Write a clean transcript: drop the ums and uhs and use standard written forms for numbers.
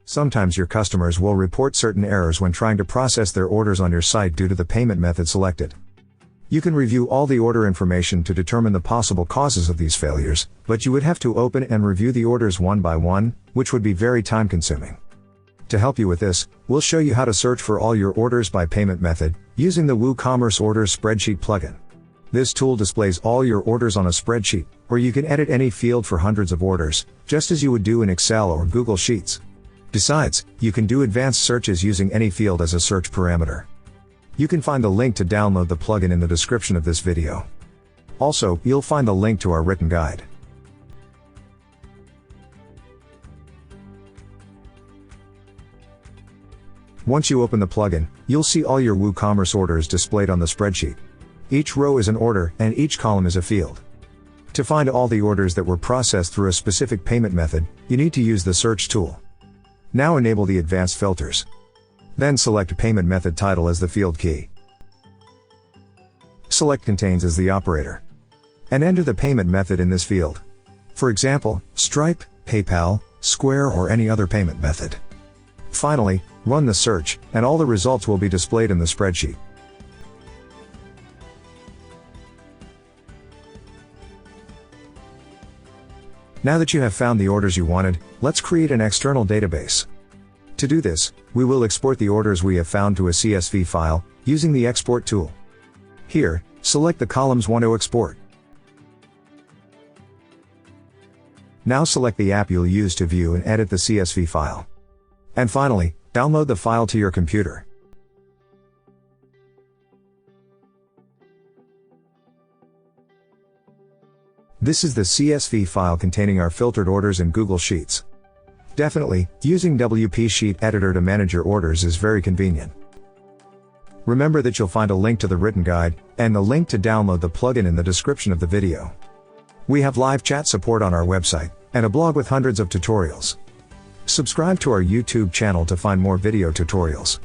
Sometimes your customers will report certain errors when trying to process their orders on your site due to the payment method selected. You can review all the order information to determine the possible causes of these failures, but you would have to open and review the orders one by one, which would be very time-consuming. To help you with this, we'll show you how to search for all your orders by payment method, using the WooCommerce Orders Spreadsheet plugin. This tool displays all your orders on a spreadsheet, where you can edit any field for hundreds of orders, just as you would do in Excel or Google Sheets. Besides, you can do advanced searches using any field as a search parameter. You can find the link to download the plugin in the description of this video. Also, you'll find the link to our written guide. Once you open the plugin, you'll see all your WooCommerce orders displayed on the spreadsheet. Each row is an order, and each column is a field. To find all the orders that were processed through a specific payment method, you need to use the search tool. Now enable the advanced filters. Then select payment method title as the field key. Select contains as the operator. And enter the payment method in this field. For example, Stripe, PayPal, Square or any other payment method. Finally, run the search, and all the results will be displayed in the spreadsheet. Now that you have found the orders you wanted, let's create an external database. To do this, we will export the orders we have found to a CSV file, using the export tool. Here, select the columns want to export. Now select the app you'll use to view and edit the CSV file. And finally, download the file to your computer. This is the CSV file containing our filtered orders in Google Sheets. Definitely, using WP Sheet Editor to manage your orders is very convenient. Remember that you'll find a link to the written guide, and the link to download the plugin in the description of the video. We have live chat support on our website, and a blog with hundreds of tutorials. Subscribe to our YouTube channel to find more video tutorials.